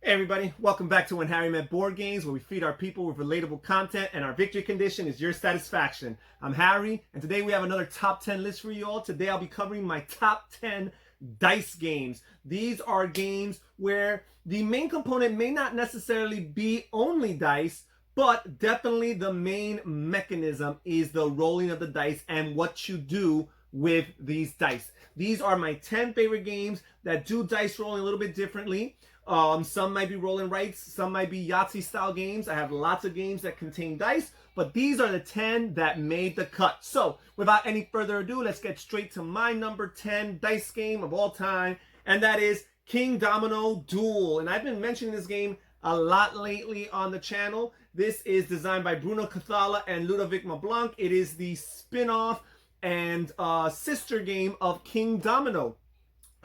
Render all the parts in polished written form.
Hey everybody, welcome back to When Harry Met Board Games, where we feed our people with relatable content and our victory condition is your satisfaction. I'm Harry, and today we have another top 10 list for you all. Today I'll be covering my top 10 dice games. These are games where the main component may not necessarily be only dice, but definitely the main mechanism is the rolling of the dice and what you do with these dice. These are my 10 favorite games that do dice rolling a little bit differently. Some might be rolling rights, some might be Yahtzee style games. I have lots of games that contain dice, but these are the 10 that made the cut. So without any further ado, let's get straight to my number 10 dice game of all time, and that is Kingdomino Duel. And I've been mentioning this game a lot lately on the channel. This is designed by Bruno Cathala and Ludovic Mablanc. It is the spin-off and sister game of Kingdomino,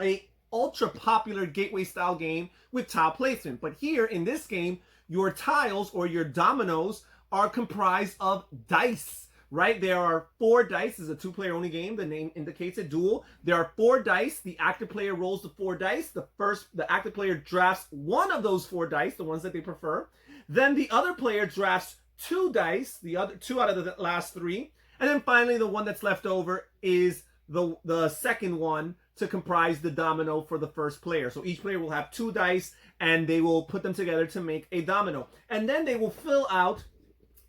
a ultra popular gateway style game with tile placement. But here in this game, your tiles or your dominoes are comprised of dice, right? There are 4 dice. This is a 2-player only game. The name indicates a duel. There are 4 dice. The active player rolls the 4 dice. The active player drafts one of those 4 dice, the ones that they prefer. Then the other player drafts 2 dice, the other 2 out of the last 3. And then finally, the one that's left over is the second one to comprise the domino for the first player. So each player will have 2 dice and they will put them together to make a domino. And then they will fill out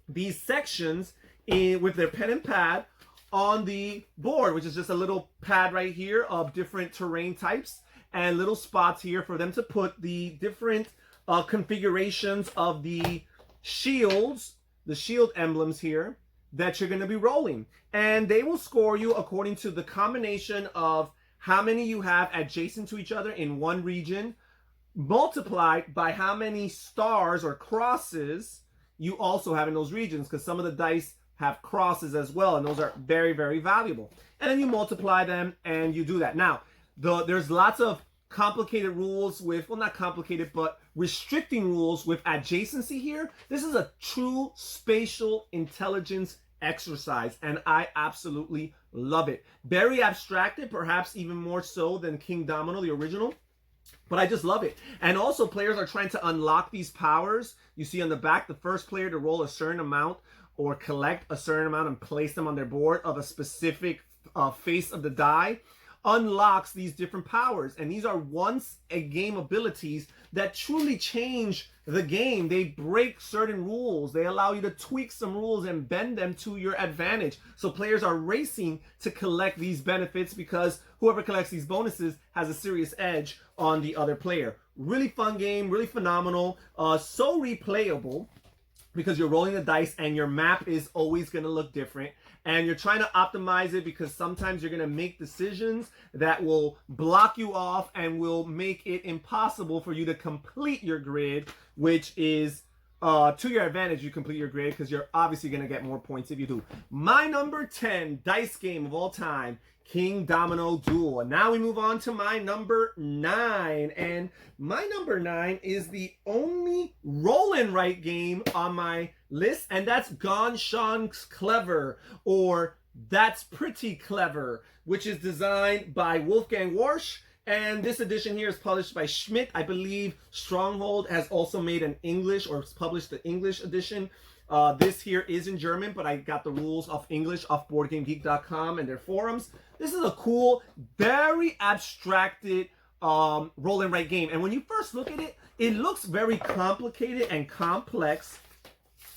these sections with their pen and pad on the board, which is just a little pad right here of different terrain types and little spots here for them to put the different configurations of the shields, the shield emblems here that you're going to be rolling. And they will score you according to the combination of how many you have adjacent to each other in one region, multiplied by how many stars or crosses you also have in those regions, because some of the dice have crosses as well, and those are very, very valuable. And then you multiply them, and you do that. Now, there's lots of complicated rules with, well, not complicated, but restricting rules with adjacency here. This is a true spatial intelligence exercise, and I absolutely love it. Very abstracted, perhaps even more so than Kingdomino, the original, but I just love it. And also, players are trying to unlock these powers. You see on the back, the first player to roll a certain amount or collect a certain amount and place them on their board of a specific face of the die unlocks these different powers. And these are once a game abilities that truly change the game. They break certain rules. They allow you to tweak some rules and bend them to your advantage. So players are racing to collect these benefits because whoever collects these bonuses has a serious edge on the other player. Really fun game, really phenomenal, so replayable, because you're rolling the dice and your map is always going to look different, and you're trying to optimize it because sometimes you're going to make decisions that will block you off and will make it impossible for you to complete your grid, which is to your advantage. You complete your grid because you're obviously going to get more points if you do. My number 10 dice game of all time, Kingdomino Duel. And now we move on to my number 9. And my number 9 is the only roll and write game on my list, and that's Ganz, Schon, Clever, or That's Pretty Clever, which is designed by Wolfgang Warsch. And this edition here is published by Schmidt. I believe Stronghold has also made an English, or published the English edition. This here is in German, but I got the rules of English off BoardGameGeek.com and their forums. This is a cool, very abstracted roll and write game. And when you first look at it, it looks very complicated and complex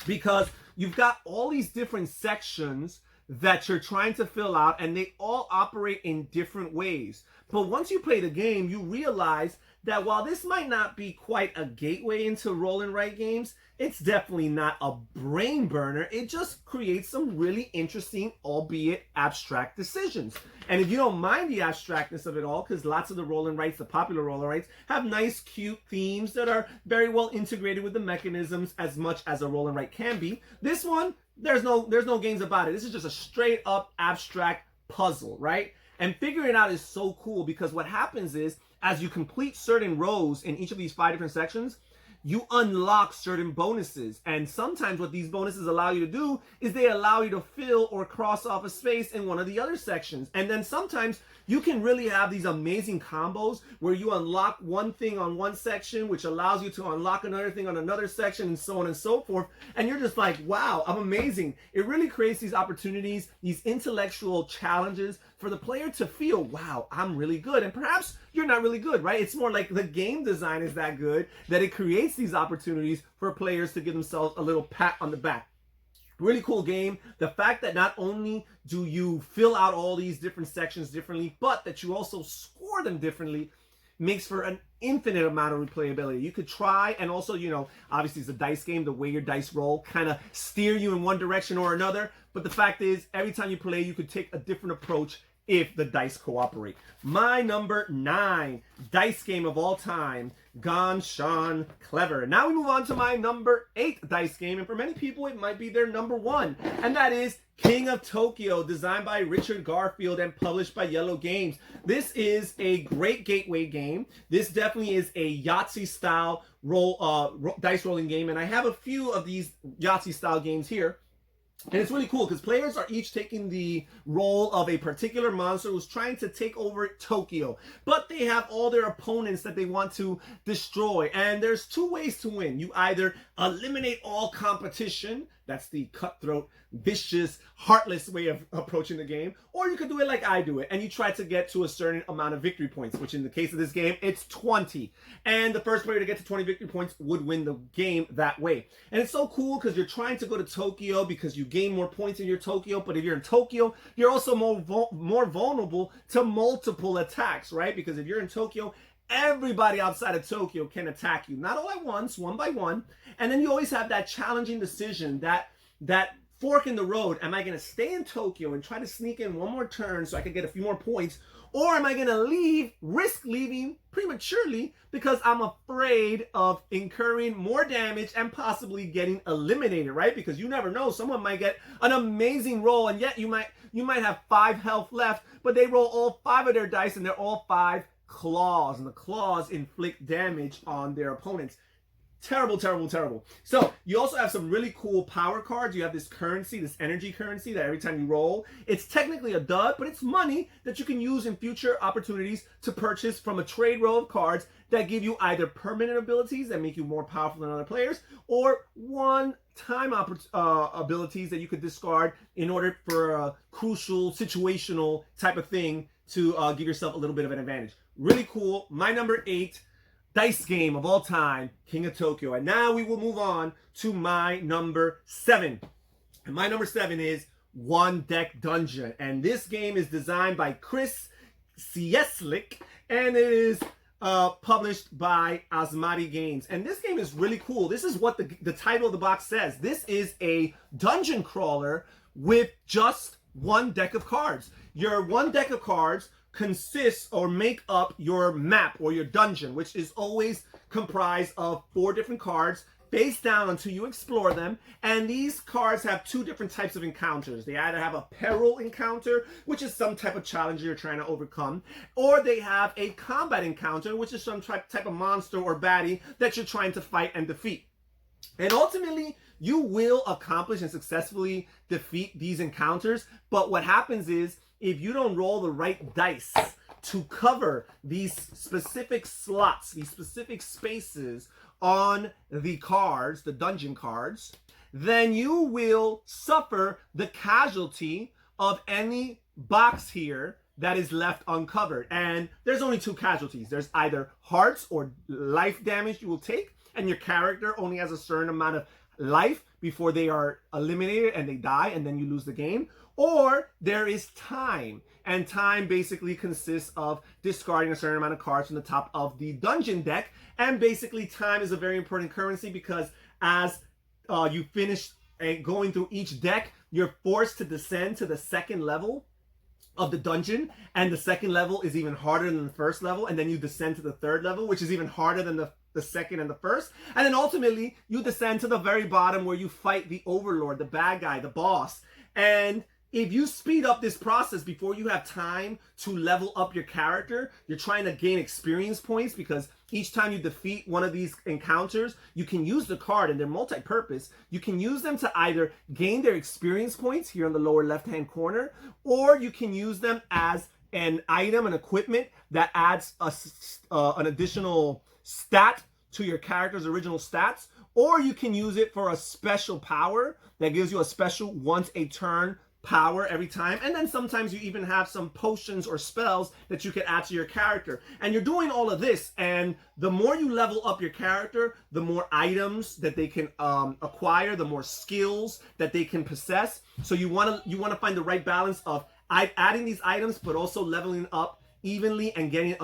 because you've got all these different sections that you're trying to fill out, and they all operate in different ways. But once you play the game, you realize that while this might not be quite a gateway into roll and write games, it's definitely not a brain burner. It just creates some really interesting, albeit abstract decisions. And if you don't mind the abstractness of it all, because lots of the roll and writes, the popular roll and writes, have nice, cute themes that are very well integrated with the mechanisms as much as a roll and write can be. This one, there's no games about it. This is just a straight up abstract puzzle, right? And figuring it out is so cool because what happens is, as you complete certain rows in each of these 5 different sections, you unlock certain bonuses. And sometimes what these bonuses allow you to do is they allow you to fill or cross off a space in one of the other sections. And then sometimes you can really have these amazing combos where you unlock one thing on one section, which allows you to unlock another thing on another section, and so on and so forth. And you're just like, wow, I'm amazing. It really creates these opportunities, these intellectual challenges for the player to feel, wow, I'm really good. And perhaps you're not really good, right? It's more like the game design is that good that it creates these opportunities for players to give themselves a little pat on the back. Really cool game. The fact that not only do you fill out all these different sections differently, but that you also score them differently makes for an infinite amount of replayability. You could try, and also, you know, obviously it's a dice game. The way your dice roll kind of steer you in one direction or another. But the fact is, every time you play, you could take a different approach if the dice cooperate. My number 9 dice game of all time, Ganz, Schon, Clever. Now we move on to my number 8 dice game, and for many people it might be their number 1, and that is King of Tokyo, designed by Richard Garfield and published by Yellow Games. This is a great gateway game. This definitely is a Yahtzee style dice rolling game, and I have a few of these Yahtzee style games here. And it's really cool because players are each taking the role of a particular monster who's trying to take over Tokyo. But they have all their opponents that they want to destroy. And there's 2 ways to win. You either eliminate all competition. That's the cutthroat, vicious, heartless way of approaching the game. Or you could do it like I do it, and you try to get to a certain amount of victory points, which in the case of this game, it's 20. And the first player to get to 20 victory points would win the game that way. And it's so cool because you're trying to go to Tokyo because you gain more points in your Tokyo. But if you're in Tokyo, you're also more vulnerable to multiple attacks, right? Because if you're in Tokyo, everybody outside of Tokyo can attack you, not all at once, one by one. And then you always have that challenging decision, that fork in the road. Am I going to stay in Tokyo and try to sneak in one more turn so I can get a few more points? Or am I going to risk leaving prematurely because I'm afraid of incurring more damage and possibly getting eliminated, right? Because you never know. Someone might get an amazing roll, and yet you might have 5 health left, but they roll all 5 of their dice and they're all 5 claws, and the claws inflict damage on their opponents. Terrible, terrible, terrible. So you also have some really cool power cards. You have this currency, this energy currency that every time you roll, it's technically a dud, but it's money that you can use in future opportunities to purchase from a trade row of cards that give you either permanent abilities that make you more powerful than other players, or one-time abilities that you could discard in order for a crucial situational type of thing to give yourself a little bit of an advantage. Really cool. My number 8 dice game of all time, King of Tokyo. And now we will move on to my number 7. And my number 7 is One Deck Dungeon. And this game is designed by Chris Cieslik, and it is published by Asmati Games. And this game is really cool. This is what the title of the box says. This is a dungeon crawler with just one deck of cards. Your one deck of cards consists or make up your map or your dungeon, which is always comprised of 4 different cards face down until you explore them. And these cards have 2 different types of encounters. They either have a peril encounter, which is some type of challenge you're trying to overcome, or they have a combat encounter, which is some type of monster or baddie that you're trying to fight and defeat. And ultimately, you will accomplish and successfully defeat these encounters. But what happens is, if you don't roll the right dice to cover these specific slots, these specific spaces on the cards, the dungeon cards, then you will suffer the casualty of any box here that is left uncovered. And there's only 2 casualties. There's either hearts or life damage you will take, and your character only has a certain amount of life before they are eliminated and they die, and then you lose the game. Or there is time, and time basically consists of discarding a certain amount of cards from the top of the dungeon deck. And basically time is a very important currency because as you finish going through each deck, you're forced to descend to the 2nd level of the dungeon, and the 2nd level is even harder than the 1st level, and then you descend to the 3rd level, which is even harder than the 2nd and the 1st, and then ultimately you descend to the very bottom where you fight the overlord, the bad guy, the boss. And if you speed up this process before you have time to level up your character, you're trying to gain experience points, because each time you defeat one of these encounters, you can use the card, and they're multi-purpose. You can use them to either gain their experience points here in the lower left-hand corner, or you can use them as an item, an equipment that adds an additional stat to your character's original stats, or you can use it for a special power that gives you a special once a turn power every time. And then sometimes you even have some potions or spells that you can add to your character. And you're doing all of this, and the more you level up your character, the more items that they can acquire, the more skills that they can possess. So you want to find the right balance of adding these items, but also leveling up evenly and getting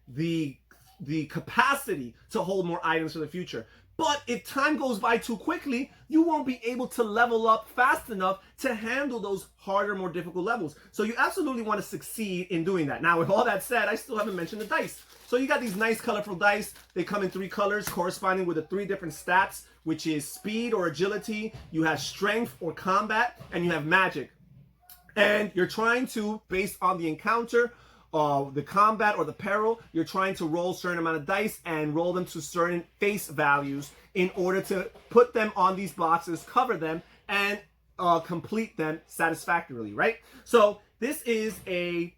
the capacity to hold more items for the future. But if time goes by too quickly, you won't be able to level up fast enough to handle those harder, more difficult levels. So you absolutely want to succeed in doing that. Now, with all that said, I still haven't mentioned the dice. So you got these nice colorful dice. They come in 3 colors corresponding with the 3 different stats, which is speed or agility, you have strength or combat, and you have magic. And you're trying to, based on the encounter, the combat or the peril, you're trying to roll a certain amount of dice and roll them to certain face values in order to put them on these boxes, cover them, and complete them satisfactorily, right? So this is a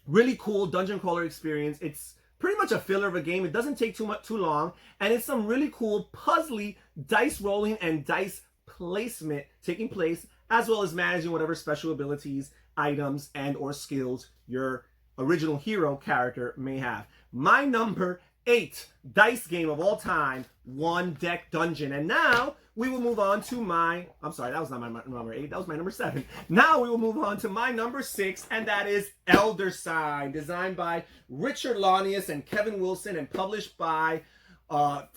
really cool dungeon crawler experience. It's pretty much a filler of a game. It doesn't take too long, and it's some really cool puzzly dice rolling and dice placement taking place, as well as managing whatever special abilities, items, and or skills your original hero character may have. My number 8 dice game of all time, One Deck Dungeon. And now we will move on to my, I'm sorry, that was not my number 8, that was my number 7. Now we will move on to my number 6, and that is Elder Sign, designed by Richard Launius and Kevin Wilson and published by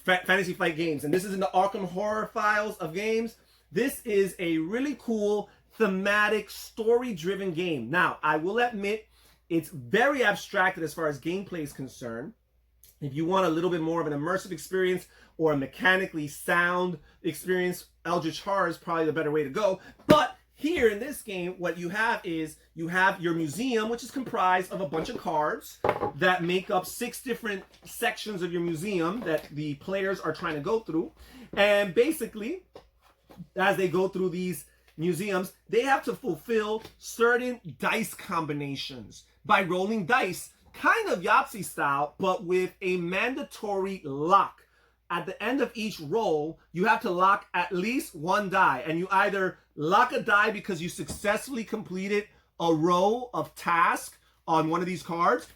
Fantasy Flight Games. And this is in the Arkham Horror files of games. This is a really cool, thematic, story-driven game. Now, I will admit, it's very abstracted as far as gameplay is concerned. If you want a little bit more of an immersive experience or a mechanically sound experience, Eldritch Horror is probably the better way to go. But here in this game, what you have is you have your museum, which is comprised of a bunch of cards that make up 6 different sections of your museum that the players are trying to go through. And basically, as they go through these museums, they have to fulfill certain dice combinations by rolling dice, kind of Yahtzee style, but with a mandatory lock. At the end of each roll, you have to lock at least 1 die, and you either lock a die because you successfully completed a row of tasks on one of these cards,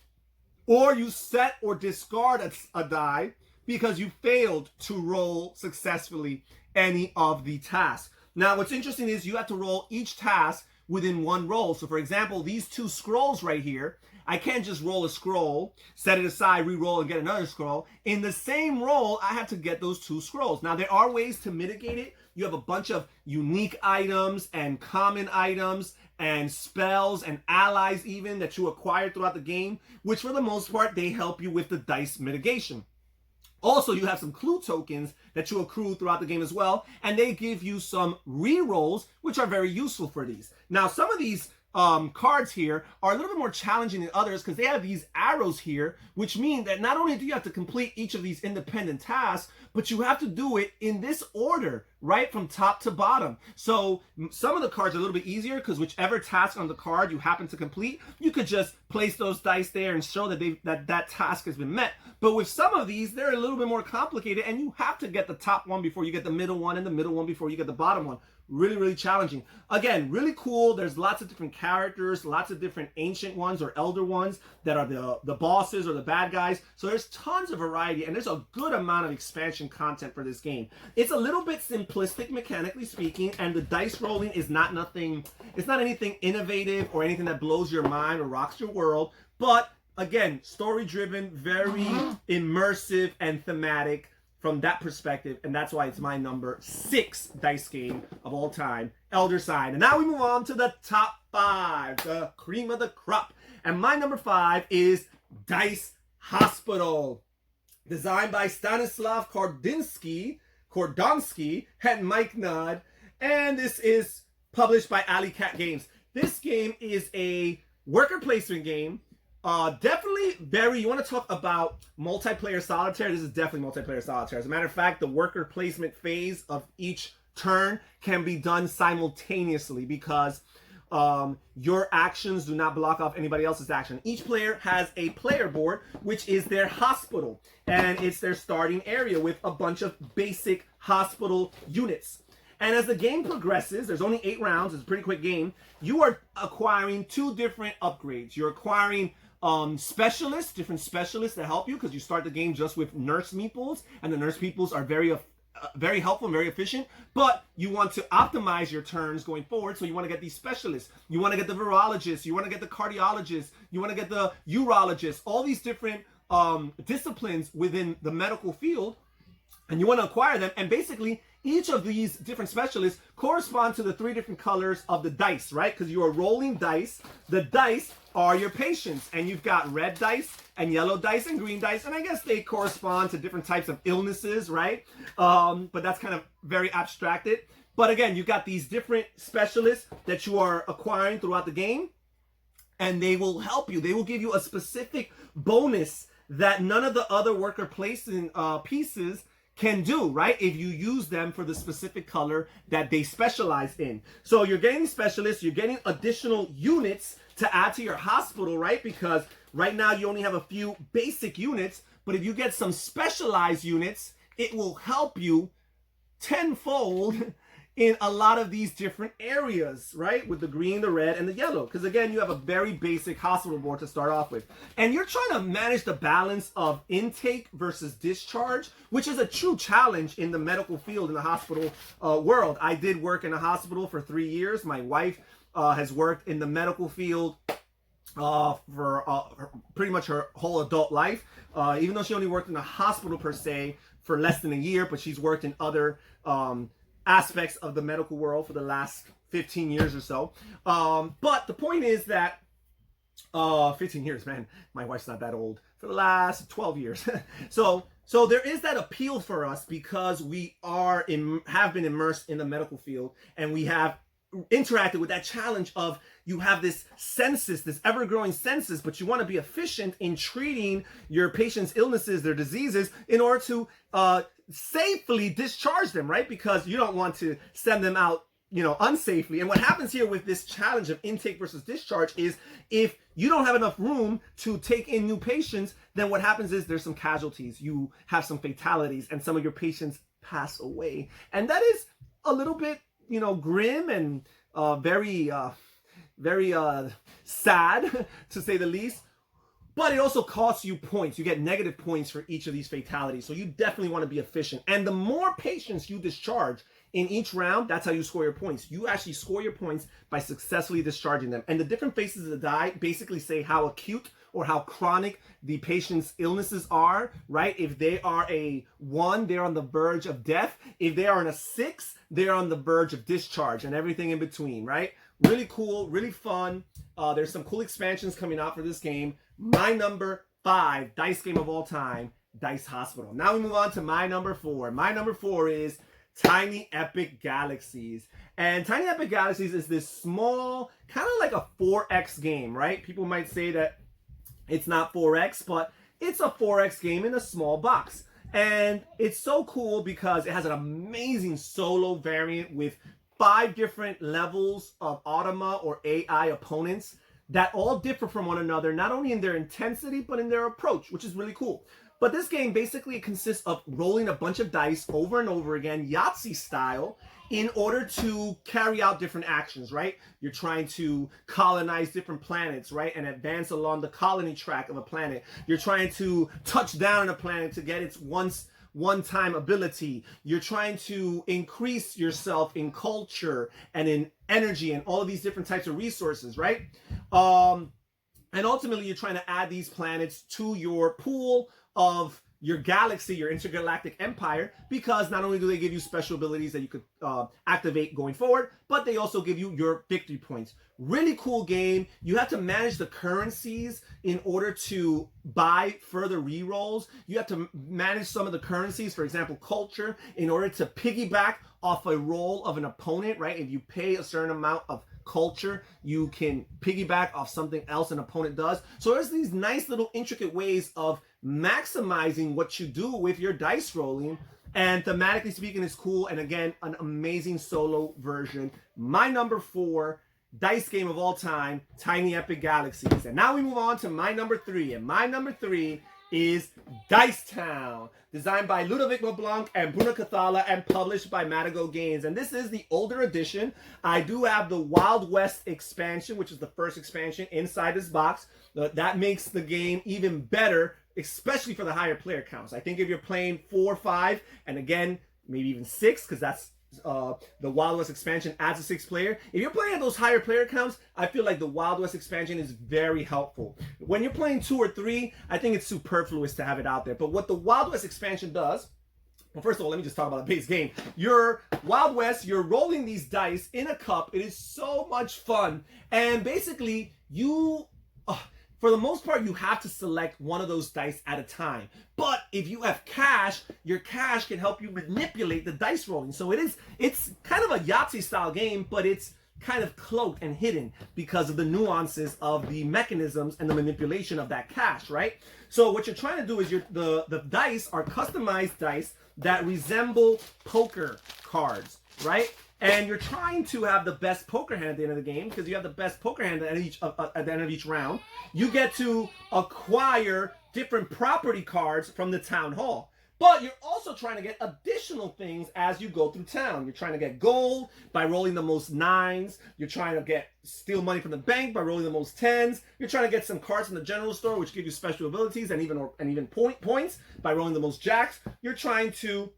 or you set or discard a die because you failed to roll successfully any of the tasks. Now, what's interesting is you have to roll each task within 1 roll. So, for example, these 2 scrolls right here, I can't just roll a scroll, set it aside, re-roll, and get another scroll. In the same roll, I have to get those 2 scrolls. Now, there are ways to mitigate it. You have a bunch of unique items and common items and spells and allies even that you acquire throughout the game, which for the most part, they help you with the dice mitigation. Also, you have some clue tokens that you accrue throughout the game as well, and they give you some re-rolls, which are very useful for these. Now, some of these cards here are a little bit more challenging than others because they have these arrows here, which mean that not only do you have to complete each of these independent tasks, but you have to do it in this order, right, from top to bottom. So some of the cards are a little bit easier because whichever task on the card you happen to complete, you could just place those dice there and show that that task has been met. But with some of these, they're a little bit more complicated, and you have to get the top one before you get the middle one, and the middle one before you get the bottom one. Really, really challenging. Again, really cool. There's lots of different characters, lots of different ancient ones or elder ones that are the bosses or the bad guys. So there's tons of variety, and there's a good amount of expansion content for this game. It's a little bit simplistic mechanically speaking, and the dice rolling is not anything innovative or anything that blows your mind or rocks your world. But again, story-driven, very immersive and thematic from that perspective, and that's why it's my number 6 dice game of all time, Elder Sign. And now we move on to the top 5, the cream of the crop. And my number 5 is Dice Hospital, designed by Stanislav Kordonsky and Mike Nudd, and this is published by Alley Cat Games. This game is a worker placement game. Definitely you want to talk about multiplayer solitaire, this is definitely multiplayer solitaire. As a matter of fact, the worker placement phase of each turn can be done simultaneously because your actions do not block off anybody else's action. Each player has a player board, which is their hospital, and it's their starting area with a bunch of basic hospital units. And as the game progresses, there's only 8 rounds, it's a pretty quick game, you are acquiring 2 different upgrades. You're acquiring specialists, different specialists that help you, because you start the game just with nurse meeples, and the nurse meeples are very helpful and very efficient, but you want to optimize your turns going forward, so you want to get these specialists. You want to get the virologists, you want to get the cardiologists, you want to get the urologists, all these different disciplines within the medical field, and you want to acquire them. And basically, each of these different specialists correspond to the 3 different colors of the dice, right? Because you are rolling dice. The dice are your patients, and you've got red dice and yellow dice and green dice, and I guess they correspond to different types of illnesses, right? But that's kind of very abstracted. But again, you've got these different specialists that you are acquiring throughout the game, and they will help you. They will give you a specific bonus that none of the other worker placement pieces can do, right? If you use them for the specific color that they specialize in. So you're getting specialists, you're getting additional units to add to your hospital, right? Because right now you only have a few basic units, but if you get some specialized units, it will help you tenfold in a lot of these different areas, right? With the green, the red, and the yellow. Because again, you have a very basic hospital board to start off with. And you're trying to manage the balance of intake versus discharge, which is a true challenge in the medical field, in the hospital world. I did work in a hospital for 3 years. My wife has worked in the medical field for pretty much her whole adult life. Even though she only worked in a hospital per se for less than a year, but she's worked in other aspects of the medical world for the last 15 years or so. But the point is that 15 years, man, my wife's not that old, for the last 12 years. So there is that appeal for us, because we have been immersed in the medical field, and we have interacted with that challenge of, you have this census, this ever-growing census, but you want to be efficient in treating your patients' illnesses, their diseases, in order to safely discharge them, right? Because you don't want to send them out, unsafely. And what happens here with this challenge of intake versus discharge is, if you don't have enough room to take in new patients, then what happens is there's some casualties. You have some fatalities, and some of your patients pass away. And that is a little bit, grim and very sad, to say the least. But it also costs you points. You get negative points for each of these fatalities. So you definitely want to be efficient. And the more patients you discharge in each round, that's how you score your points. You actually score your points by successfully discharging them. And the different faces of the die basically say how acute or how chronic the patient's illnesses are, right? If they are a 1, they're on the verge of death. If they are in a 6, they're on the verge of discharge, and everything in between, right? Really cool, really fun. There's some cool expansions coming out for this game. My number 5 dice game of all time, Dice Hospital. Now we move on to my number 4. My number 4 is Tiny Epic Galaxies. And Tiny Epic Galaxies is this small, kind of like a 4X game, right? People might say that it's not 4X, but it's a 4X game in a small box. And it's so cool because it has an amazing solo variant with 5 different levels of Automa or AI opponents that all differ from one another, not only in their intensity, but in their approach, which is really cool. But this game basically consists of rolling a bunch of dice over and over again, Yahtzee style, in order to carry out different actions, right? You're trying to colonize different planets, right? And advance along the colony track of a planet. You're trying to touch down on a planet to get its one-time ability. You're trying to increase yourself in culture and in energy and all of these different types of resources, right? And ultimately, you're trying to add these planets to your pool of your galaxy, your intergalactic empire, because not only do they give you special abilities that you could activate going forward, but they also give you your victory points. Really cool game. You have to manage the currencies in order to buy further rerolls. You have to manage some of the currencies, for example, culture, in order to piggyback off a roll of an opponent, right? If you pay a certain amount of culture, you can piggyback off something else an opponent does. So there's these nice little intricate ways of maximizing what you do with your dice rolling, and thematically speaking, it's cool. And again, an amazing solo version. My number 4 dice game of all time, Tiny Epic Galaxies. And now we move on to my number 3. And my number 3 is Dice Town, designed by Ludovic LeBlanc and Bruno Cathala and published by Matago Games. And this is the older edition. I do have the Wild West expansion, which is the first expansion inside this box. That makes the game even better, especially for the higher player counts. I think if you're playing 4 or 5, and again, maybe even 6, because that's the Wild West expansion adds a 6th player. If you're playing at those higher player counts, I feel like the Wild West expansion is very helpful. When you're playing 2 or 3, I think it's superfluous to have it out there. But what the Wild West expansion does, well, first of all, let me just talk about the base game. Your Wild West, you're rolling these dice in a cup. It is so much fun. And basically, for the most part, you have to select one of those dice at a time. But if you have cash, your cash can help you manipulate the dice rolling. So it's kind of a Yahtzee style game, but it's kind of cloaked and hidden because of the nuances of the mechanisms and the manipulation of that cash, right? So what you're trying to do is the dice are customized dice that resemble poker cards, right? And you're trying to have the best poker hand at the end of the game, because you have the best poker hand at the end of each round. You get to acquire different property cards from the town hall. But you're also trying to get additional things as you go through town. You're trying to get gold by rolling the most 9s. You're trying to steal money from the bank by rolling the most 10s. You're trying to get some cards from the general store, which give you special abilities and even points by rolling the most jacks. You're trying to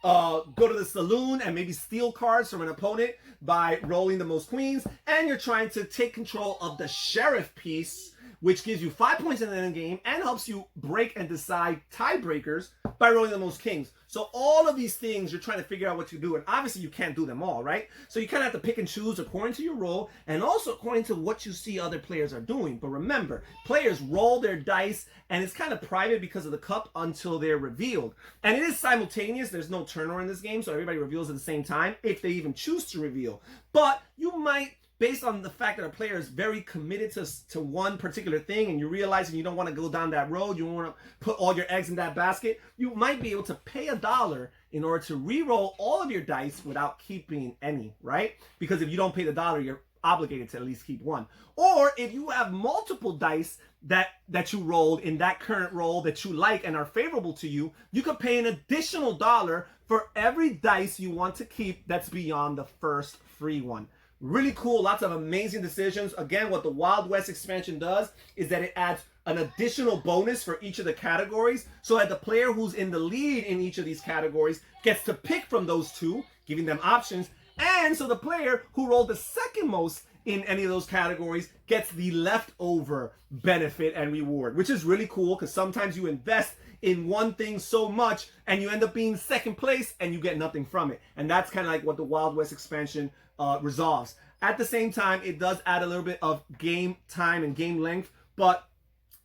go to the saloon and maybe steal cards from an opponent by rolling the most queens, and you're trying to take control of the sheriff piece, which gives you 5 points in the end game and helps you break and decide tiebreakers by rolling the most kings. So all of these things, you're trying to figure out what to do, and obviously you can't do them all, right? So you kind of have to pick and choose according to your role and also according to what you see other players are doing. But remember, players roll their dice, and it's kind of private because of the cup until they're revealed. And it is simultaneous. There's no turnover in this game, so everybody reveals at the same time if they even choose to reveal. But you might, based on the fact that a player is very committed to one particular thing, and you're realizing you don't want to go down that road, you don't want to put all your eggs in that basket, you might be able to pay $1 in order to re-roll all of your dice without keeping any, right? Because if you don't pay the $1, you're obligated to at least keep one. Or if you have multiple dice that you rolled in that current roll that you like and are favorable to you, you could pay an additional $1 for every dice you want to keep that's beyond the first free one. Really cool, lots of amazing decisions. Again, what the Wild West expansion does is that it adds an additional bonus for each of the categories, so that the player who's in the lead in each of these categories gets to pick from those two, giving them options. And so the player who rolled the second most in any of those categories gets the leftover benefit and reward, which is really cool, because sometimes you invest in one thing so much and you end up being second place and you get nothing from it. And that's kind of like what the Wild West expansion resolves. At the same time, it does add a little bit of game time and game length, but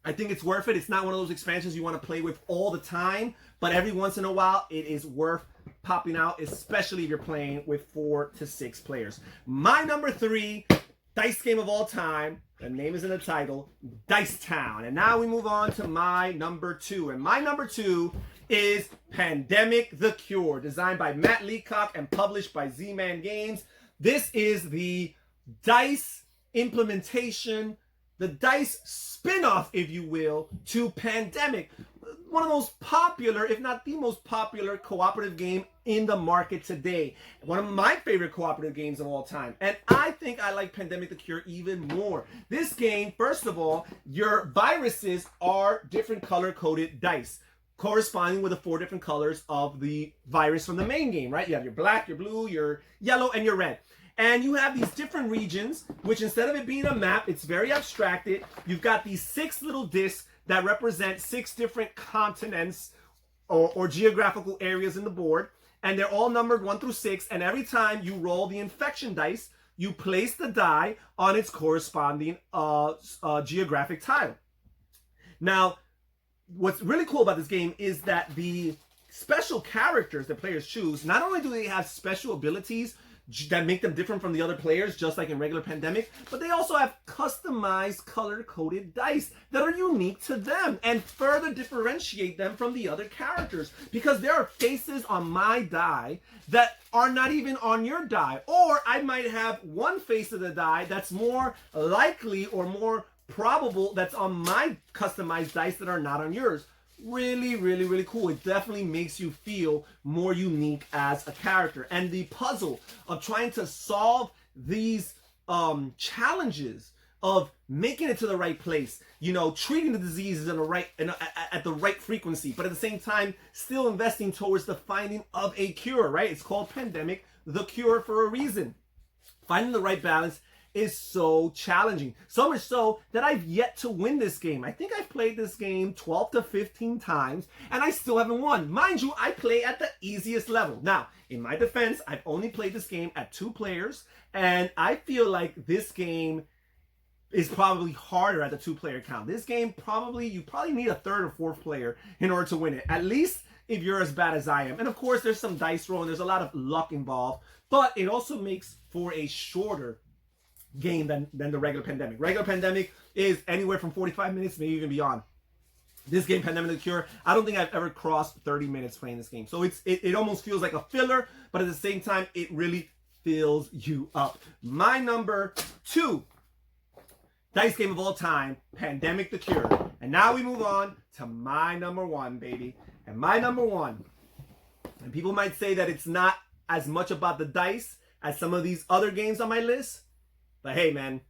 I think it's worth it. It's not one of those expansions you want to play with all the time, but every once in a while, it is worth popping out, especially if you're playing with 4 to 6 players. My number 3 dice game of all time, the name is in the title, Dice Town. And now we move on to my number 2. And my number 2 is Pandemic the Cure, designed by Matt Leacock and published by Z-Man Games. This is the dice implementation, the dice spin-off, if you will, to Pandemic. One of the most popular, if not the most popular, cooperative game in the market today. One of my favorite cooperative games of all time. And I think I like Pandemic the Cure even more. This game, first of all, your viruses are different color-coded dice, corresponding with the 4 different colors of the virus from the main game, right? You have your black, your blue, your yellow, and your red. And you have these different regions, which instead of it being a map, it's very abstracted. You've got these 6 little discs that represent 6 different continents or geographical areas in the board. And they're all numbered 1 through 6. And every time you roll the infection dice, you place the die on its corresponding geographic tile. Now, what's really cool about this game is that the special characters that players choose, not only do they have special abilities that make them different from the other players, just like in regular Pandemic, but they also have customized color-coded dice that are unique to them and further differentiate them from the other characters, because there are faces on my die that are not even on your die, or I might have one face of the die that's more likely or more probable that's on my customized dice that are not on yours. Really, really, really cool. It definitely makes you feel more unique as a character. And the puzzle of trying to solve these challenges of making it to the right place, you know, treating the diseases at the right frequency, but at the same time still investing towards the finding of a cure, right? It's called Pandemic, the cure, for a reason. Finding the right balance is so challenging. So much so that I've yet to win this game. I think I've played this game 12 to 15 times and I still haven't won. Mind you, I play at the easiest level. Now, in my defense, I've only played this game at 2 players, and I feel like this game is probably harder at the 2-player count. This game you probably need a 3rd or 4th player in order to win it. At least if you're as bad as I am. And of course, there's some dice roll and there's a lot of luck involved, but it also makes for a shorter game than the regular Pandemic. Regular Pandemic is anywhere from 45 minutes, maybe even beyond. This game, Pandemic the Cure, I don't think I've ever crossed 30 minutes playing this game. So it almost feels like a filler, but at the same time, it really fills you up. My number 2 dice game of all time, Pandemic the Cure. And now we move on to my number 1, baby. And my number 1, and people might say that it's not as much about the dice as some of these other games on my list, but hey, man,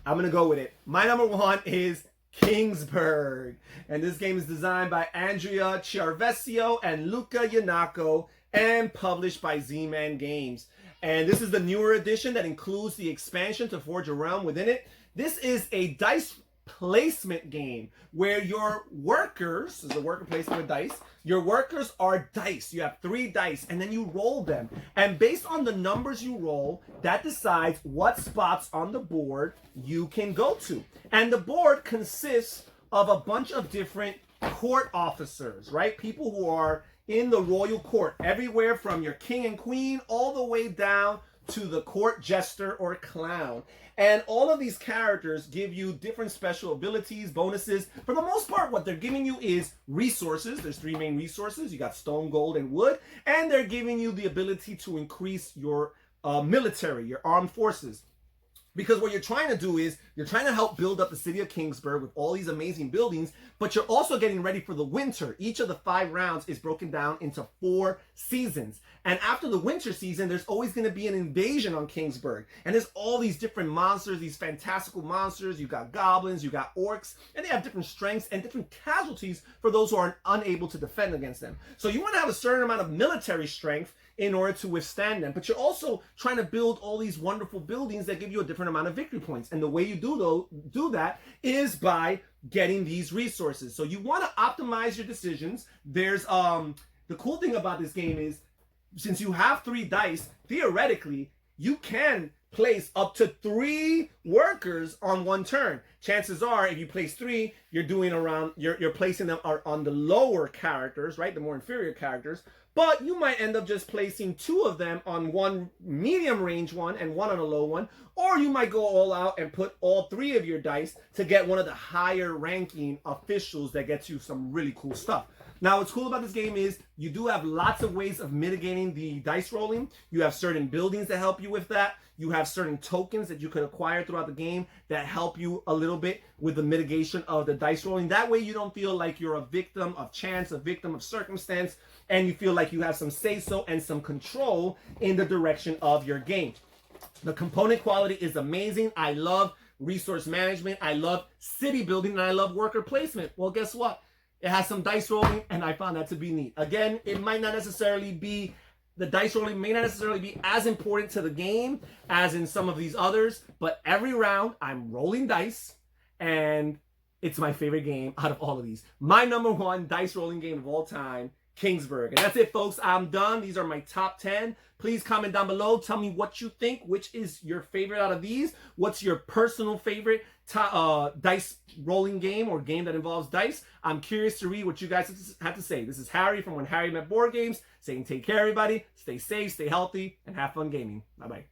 I'm going to go with it. My number 1 is Kingsburg. And this game is designed by Andrea Chiarvesio and Luca Iannacco and published by Z-Man Games. And this is the newer edition that includes the expansion to Forge a Realm within it. This is a dice placement game where your workers, this is a worker placement with dice, your workers are dice. You have 3 dice and then you roll them. And based on the numbers you roll, that decides what spots on the board you can go to. And the board consists of a bunch of different court officers, right? People who are in the royal court, everywhere from your king and queen all the way down to the court jester or clown. And all of these characters give you different special abilities, bonuses. For the most part, what they're giving you is resources. There's 3 main resources. You got stone, gold, and wood. And they're giving you the ability to increase your military, your armed forces. Because what you're trying to do is you're trying to help build up the city of Kingsburg with all these amazing buildings, but you're also getting ready for the winter. Each of the 5 rounds is broken down into 4 seasons. And after the winter season, there's always going to be an invasion on Kingsburg. And there's all these different monsters, these fantastical monsters. You've got goblins, you've got orcs, and they have different strengths and different casualties for those who are unable to defend against them. So you want to have a certain amount of military strength in order to withstand them. But you're also trying to build all these wonderful buildings that give you a different amount of victory points. And the way you do that is by getting these resources. So you want to optimize your decisions. There's the cool thing about this game is, since you have 3 dice, theoretically, you can place up to 3 workers on one turn. Chances are, if you place 3, you're placing them on the lower characters, right? The more inferior characters. But you might end up just placing 2 of them on one medium range one and 1 on a low one. Or you might go all out and put all 3 of your dice to get one of the higher ranking officials that gets you some really cool stuff. Now, what's cool about this game is you do have lots of ways of mitigating the dice rolling. You have certain buildings that help you with that. You have certain tokens that you could acquire throughout the game that help you a little bit with the mitigation of the dice rolling. That way you don't feel like you're a victim of chance, a victim of circumstance, and you feel like you have some say-so and some control in the direction of your game. The component quality is amazing. I love resource management. I love city building, and I love worker placement. Well, guess what? It has some dice rolling, and I found that to be neat. Again, it might not necessarily be, the dice rolling may not necessarily be as important to the game as in some of these others, but every round I'm rolling dice, and it's my favorite game out of all of these. My number 1 dice rolling game of all time, Kingsburg. And that's it, folks. I'm done. These are my top 10. Please comment down below. Tell me what you think. Which is your favorite out of these? What's your personal favorite dice rolling game or game that involves dice? I'm curious to read what you guys have to say. This is Harry from When Harry Met Board Games saying take care, everybody. Stay safe, stay healthy, and have fun gaming. Bye-bye.